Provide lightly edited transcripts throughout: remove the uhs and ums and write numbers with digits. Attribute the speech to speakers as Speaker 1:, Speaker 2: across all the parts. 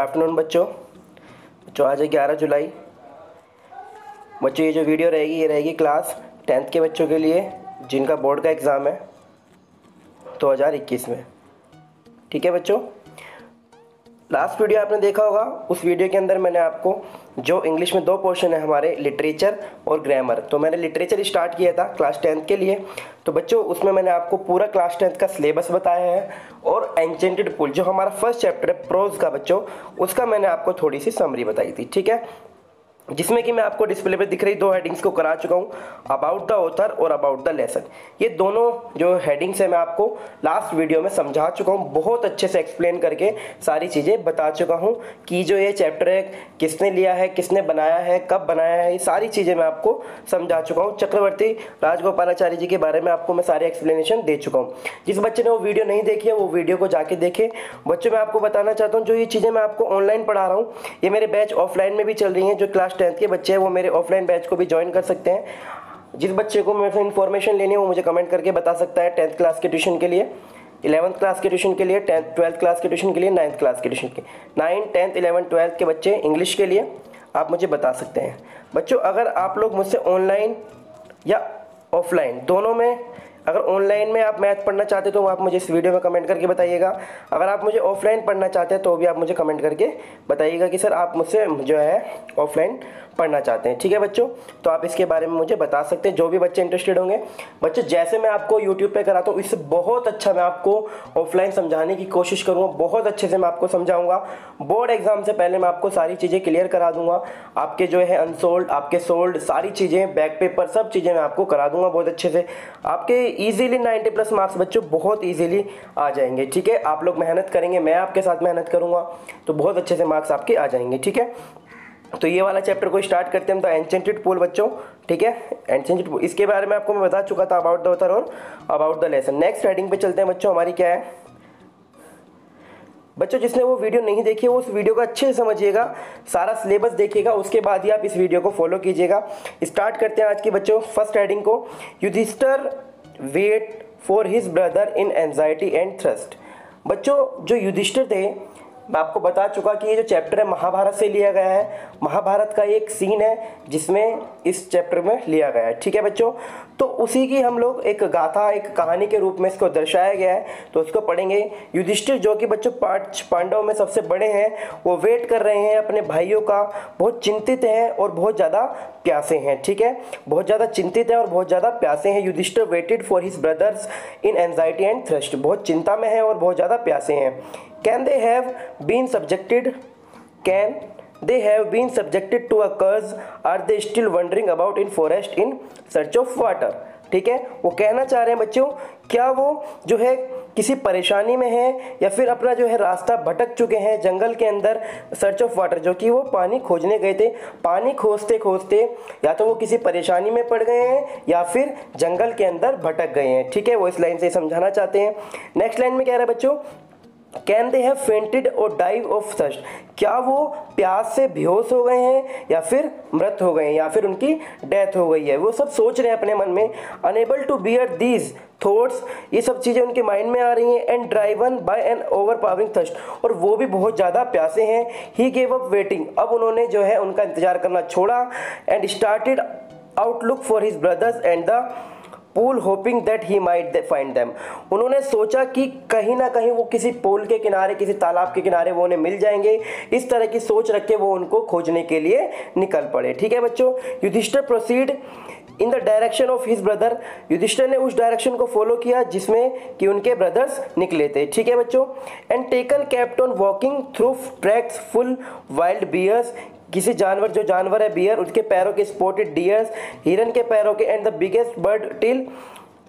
Speaker 1: Afternoon बच्चों। आज है 11 जुलाई। बच्चों ये जो वीडियो रहेगी ये रहेगी क्लास 10th के बच्चों के लिए जिनका बोर्ड का एग्ज़ाम है 2021 में। ठीक है बच्चों, लास्ट वीडियो आपने देखा होगा। उस वीडियो के अंदर मैंने आपको जो इंग्लिश में 2 पोर्शन है हमारे, लिटरेचर और ग्रामर, तो मैंने लिटरेचर स्टार्ट किया था क्लास 10th के लिए। तो बच्चों उसमें मैंने आपको पूरा क्लास 10th का सिलेबस बताया है और एन्चेंटेड पूल जो हमारा फर्स्ट चैप्टर है प्रोज का बच्चों, उसका मैंने आपको थोड़ी सी समरी बताई थी। ठीक है, जिसमें कि मैं आपको डिस्प्ले पे दिख रही 2 हेडिंग्स को करा चुका हूँ, अबाउट द ऑथर और अबाउट द लेसन। ये दोनों जो हेडिंग्स है मैं आपको लास्ट वीडियो में समझा चुका हूँ, बहुत अच्छे से एक्सप्लेन करके सारी चीज़ें बता चुका हूँ कि जो ये चैप्टर है किसने लिया है, किसने बनाया है, कब बनाया है, ये सारी चीज़ें मैं आपको समझा चुका हूँ। चक्रवर्ती राजगोपालाचारी जी के बारे में आपको मैं सारे एक्सप्लेनेशन दे चुका हूँ। जिस बच्चे ने वो वीडियो नहीं देखी है वो वीडियो को जाके देखे। बच्चों मैं आपको बताना चाहता हूँ जो ये चीज़ें मैं आपको ऑनलाइन पढ़ा रहा हूँ, ये मेरे बैच ऑफलाइन में भी चल रही हैं। जो क्लास 10th के बच्चे हैं वो मेरे ऑफलाइन बैच को भी ज्वाइन कर सकते हैं। जिस बच्चे को मेरे से इन्फॉर्मेशन लेनी है वो मुझे कमेंट करके बता सकता है। 10th क्लास के ट्यूशन के लिए, 11th क्लास के ट्यूशन के लिए, 12th क्लास के ट्यूशन के लिए, 9th क्लास के ट्यूशन के, 9, 10, 11, 12 के बच्चे इंग्लिश के लिए आप मुझे बता सकते हैं। बच्चों अगर आप लोग मुझसे ऑनलाइन या ऑफलाइन दोनों में, अगर ऑनलाइन में आप मैथ पढ़ना चाहते हो तो आप मुझे इस वीडियो में कमेंट करके बताइएगा। अगर आप मुझे ऑफलाइन पढ़ना चाहते हैं तो भी आप मुझे कमेंट करके बताइएगा कि सर आप मुझसे जो है ऑफलाइन पढ़ना चाहते हैं। ठीक है बच्चों, तो आप इसके बारे में मुझे बता सकते हैं, जो भी बच्चे इंटरेस्टेड होंगे। बच्चों जैसे मैं आपको यूट्यूब पे कराता हूँ इससे बहुत अच्छा मैं आपको ऑफलाइन समझाने की कोशिश करूँगा, बहुत अच्छे से मैं आपको समझाऊंगा। बोर्ड एग्जाम से पहले मैं आपको सारी चीज़ें क्लियर करा दूंगा, आपके जो है अनसोल्ड, आपके सोल्ड, सारी चीज़ें, बैक पेपर, सब चीज़ें मैं आपको करा दूंगा बहुत अच्छे से। आपके ईजिली 90+ मार्क्स बच्चों बहुत ईजिली आ जाएंगे। ठीक है, आप लोग मेहनत करेंगे, मैं आपके साथ मेहनत करूँगा तो बहुत अच्छे से मार्क्स आपके आ जाएंगे। ठीक है, तो ये वाला चैप्टर को स्टार्ट करते हैं हम। तो एन्चेंटेड पूल बच्चों, ठीक है, एन्चेंटेड पूल, इसके बारे में आपको मैं बता चुका था, अबाउट द ऑथर और about the lesson. Next heading पे चलते हैं बच्चों, हमारी क्या है बच्चों। जिसने वो वीडियो नहीं देखी है वो उस वीडियो को अच्छे से समझिएगा, सारा सिलेबस देखिएगा, उसके बाद ही आप इस वीडियो को फॉलो कीजिएगा। स्टार्ट करते हैं आज की बच्चों फर्स्ट हेडिंग को। Yudhishthir wait for his brother in anxiety and thirst. बच्चों जो युधिष्ठिर थे, मैं आपको बता चुका कि ये जो चैप्टर है महाभारत से लिया गया है। महाभारत का एक सीन है जिसमें इस चैप्टर में लिया गया है। ठीक है बच्चों, तो उसी की हम लोग एक गाथा, एक कहानी के रूप में इसको दर्शाया गया है, तो उसको पढ़ेंगे। युधिष्ठिर जो कि बच्चों 5 पांडवों में सबसे बड़े हैं, वो वेट कर रहे हैं अपने भाइयों का, बहुत चिंतित हैं और बहुत ज़्यादा प्यासे हैं। ठीक है, बहुत ज़्यादा चिंतित हैं और बहुत ज़्यादा प्यासे हैं। Yudhishthir waited for his brothers in anxiety and thirst, बहुत चिंता में है और बहुत ज़्यादा प्यासे हैं। Can they have been subjected to a curse? Are they still wandering about in forest in search of water? ठीक है, वो कहना चाह रहे हैं बच्चों, क्या वो जो है किसी परेशानी में है या फिर अपना जो है रास्ता भटक चुके हैं जंगल के अंदर, सर्च ऑफ वाटर, जो कि वो पानी खोजने गए थे। पानी खोजते खोजते या तो वो किसी परेशानी में पड़ गए हैं या फिर जंगल के अंदर भटक गए हैं। ठीक है, वो इस लाइन से समझाना चाहते हैं। नेक्स्ट लाइन में कह रहा है बच्चों, कैन दे हैव फेंटेड और डाइव ऑफ थर्स्ट, क्या वो प्यास से बेहोश हो गए हैं या फिर मृत हो गए हैं या फिर उनकी डेथ हो गई है। वो सब सोच रहे हैं अपने मन में। Unable to bear these thoughts, ये सब चीज़ें उनके माइंड में आ रही हैं। And driven by an overpowering thirst, और वो भी बहुत ज़्यादा प्यासे हैं। ही गेव अप वेटिंग, अब उन्होंने जो है उनका इंतजार करना छोड़ा। And started outlook for his brothers and the pool hoping that he might find them, उन्होंने सोचा कि कहीं ना कहीं वो किसी पूल के किनारे, किसी तालाब के किनारे वो उन्हें मिल जाएंगे। इस तरह की सोच रख के वो उनको खोजने के लिए निकल पड़े। ठीक है बच्चों, Yudhishthir proceed in the direction of his brother, Yudhishthir ने उस डायरेक्शन को फॉलो किया जिसमें कि उनके ब्रदर्स निकले थे। ठीक है बच्चों, and taken kept on walking through tracks full wild bears, किसी जानवर, जो जानवर है बियर, उसके पैरों के स्पॉटेड डियर्स, हिरन के पैरों के, and the biggest bird till.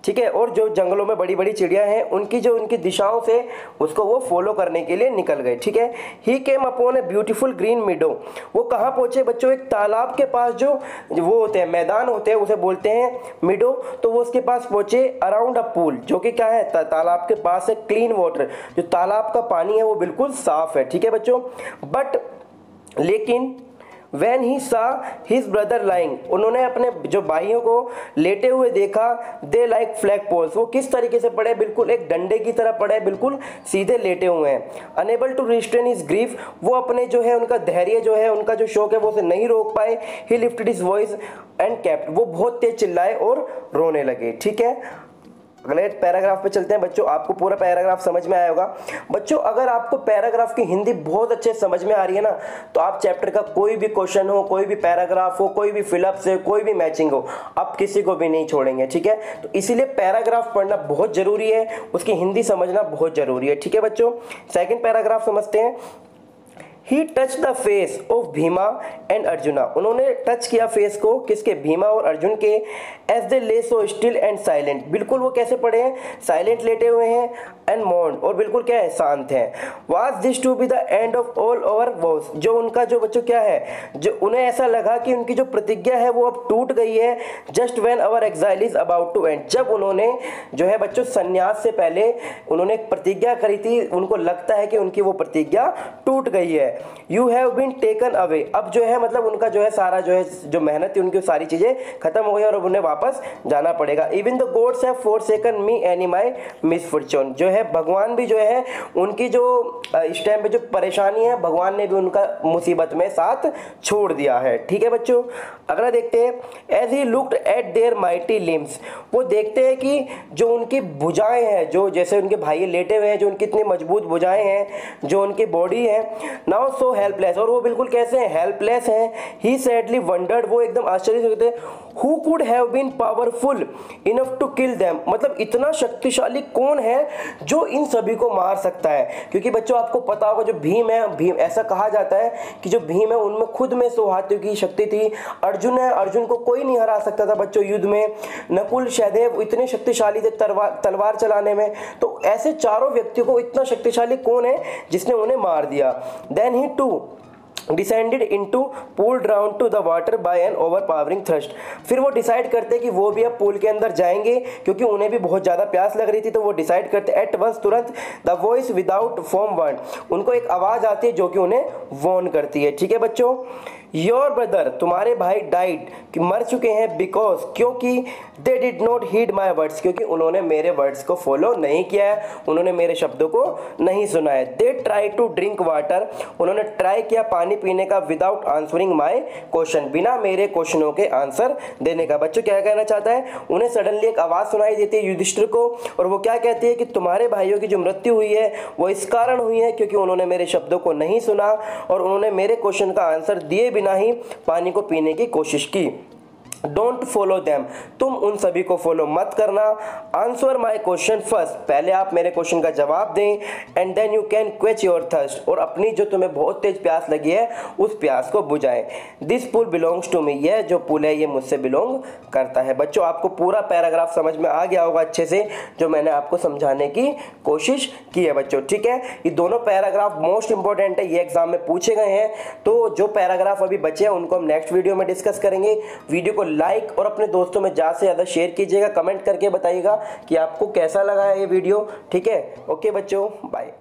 Speaker 1: ठीक है, और जो जंगलों में बड़ी बड़ी चिड़िया हैं उनकी जो उनकी दिशाओं से उसको वो फॉलो करने के लिए निकल गए। ठीक है, he came upon a beautiful green meadow, वो कहाँ पहुँचे बच्चों, एक तालाब के पास जो वो होते हैं, मैदान होते हैं, उसे बोलते हैं मीडो। तो वो उसके पास पहुँचे अराउंड अ पूल, जो कि क्या है, तालाब के पास है क्लीन वाटर, जो तालाब का पानी है वो बिल्कुल साफ है। ठीक है बच्चों, बट लेकिन व्हेन ही सा हिज ब्रदर लाइंग, उन्होंने अपने जो भाइयों को लेटे हुए देखा, दे लाइक फ्लैग पोल्स, वो किस तरीके से पड़े, बिल्कुल एक डंडे की तरह पड़े, बिल्कुल सीधे लेटे हुए हैं। Unable to restrain his grief, वो अपने जो है उनका धैर्य जो है, उनका जो शोक है वो उसे नहीं रोक पाए। ही lifted his voice and kept, वो बहुत तेज चिल्लाए और रोने लगे। ठीक है, अगले पैराग्राफ पे चलते हैं बच्चों। आपको पूरा पैराग्राफ समझ में आया होगा बच्चों। अगर आपको पैराग्राफ की हिंदी बहुत अच्छे समझ में आ रही है ना, तो आप चैप्टर का कोई भी क्वेश्चन हो, कोई भी पैराग्राफ हो, कोई भी फिलअप से कोई भी मैचिंग हो, आप किसी को भी नहीं छोड़ेंगे। ठीक है, तो इसीलिए पैराग्राफ पढ़ना बहुत जरूरी है, उसकी हिंदी समझना बहुत जरूरी है। ठीक है बच्चों, सेकंड पैराग्राफ समझते हैं। He touch the face of Bhima and Arjuna, उन्होंने टच किया फेस को, किसके, भीमा और अर्जुन के। एज दे ले सो स्टिल एंड साइलेंट, बिल्कुल वो कैसे पड़े हैं, साइलेंट लेटे हुए हैं, एंड मौन, और बिल्कुल क्या है, शांत हैं। Was this to be the end of all over woes, जो उनका जो बच्चों क्या है, जो उन्हें ऐसा लगा कि उनकी जो प्रतिज्ञा है वो अब टूट गई है। Just when our exile is about to end, जब उन्होंने जो है बच्चों संन्यास से पहले उन्होंने एक प्रतिज्ञा करी थी, उनको लगता है कि उनकी वो प्रतिज्ञा टूट गई है। You have been taken away, अब जो है मतलब उनका जो है सारा जो है जो मेहनत थी उनकी सारी चीजें खत्म हो गई और अब उन्हें वापस जाना पड़ेगा। Even the gods have forsaken me any my misfortune, जो है भगवान भी जो है उनकी जो इस टाइम पे जो परेशानी है, भगवान ने भी उनका मुसीबत में साथ छोड़ दिया है। ठीक है बच्चों, अगला देखते हैं। As he looked at their mighty limbs, वो देखते हैं कि जो उनकी भुजाएं हैं, जो जैसे उनके भाई लेटे हुए हैं, जो उनकी इतनी मजबूत भुजाएं हैं, जो उनकी बॉडी है, नाउ सो हेल्पलेस, और वो बिल्कुल कैसे हैं, हेल्पलेस हैं। ही सैडली वंडर्ड, वो एकदम आश्चर्य से कहते हैं, who could have been powerful enough to kill them, मतलब इतना शक्तिशाली कौन है जो इन सभी को मार सकता है। क्योंकि बच्चों आपको पता होगा जो भीम है, भीम ऐसा कहा जाता है कि जो भीम है उनमें खुद में 100 हाथियों की शक्ति थी। अर्जुन है, अर्जुन को कोई नहीं हरा सकता था बच्चों युद्ध में। नकुल सहदेव इतने शक्तिशाली थे तलवार चलाने में। तो ऐसे चारों व्यक्तियों को इतना शक्तिशाली कौन है जिसने उन्हें मार दिया। Then he too descended into pool down to the water by an overpowering thirst, फिर वो डिसाइड करते कि वो भी अब पूल के अंदर जाएंगे क्योंकि उन्हें भी बहुत ज़्यादा प्यास लग रही थी। तो वो डिसाइड करते एट वंस, तुरंत। The voice without form word, उनको एक आवाज़ आती है जो कि उन्हें वॉर्न करती है। ठीक है बच्चों, योर ब्रदर, तुम्हारे भाई डाइड, कि मर चुके हैं, बिकॉज, क्योंकि they did not heed my words, क्योंकि उन्होंने मेरे वर्ड्स को फॉलो नहीं किया है, उन्होंने मेरे शब्दों को नहीं सुना है। They try to drink water, उन्होंने ट्राई किया पानी पीने का, विदाउट आंसरिंग माई क्वेश्चन, बिना मेरे क्वेश्चनों के आंसर देने का। बच्चों क्या कहना चाहता है, उन्हें सडनली एक आवाज़ सुनाई देती है युधिष्ठिर को, और वो क्या कहती है कि तुम्हारे भाइयों की जो मृत्यु हुई है वो इस कारण हुई है क्योंकि उन्होंने मेरे शब्दों को नहीं सुना और उन्होंने मेरे क्वेश्चन का आंसर दिए बिना ही पानी को पीने की कोशिश की। डोंट फॉलो देम, तुम उन सभी को फॉलो मत करना। आंसर माई क्वेश्चन फर्स्ट, पहले आप मेरे क्वेश्चन का जवाब दें, and then you can quench your thirst, और अपनी जो तुम्हें बहुत तेज प्यास लगी है उस प्यास को बुझाएं। This pool belongs to me, यह जो पुल है ये मुझसे बिलोंग करता है। बच्चों आपको पूरा पैराग्राफ समझ में आ गया होगा अच्छे से, जो मैंने आपको समझाने की कोशिश की है बच्चों। ठीक है, ये दोनों पैराग्राफ मोस्ट इंपॉर्टेंट है, ये एग्जाम में पूछे गए हैं। तो जो पैराग्राफ अभी बचे हैं उनको हम नेक्स्ट वीडियो में डिस्कस करेंगे। वीडियो को लाइक और अपने दोस्तों में ज़्यादा से ज़्यादा शेयर कीजिएगा, कमेंट करके बताइएगा कि आपको कैसा लगा है ये वीडियो। ठीक है, ओके बच्चों, बाय।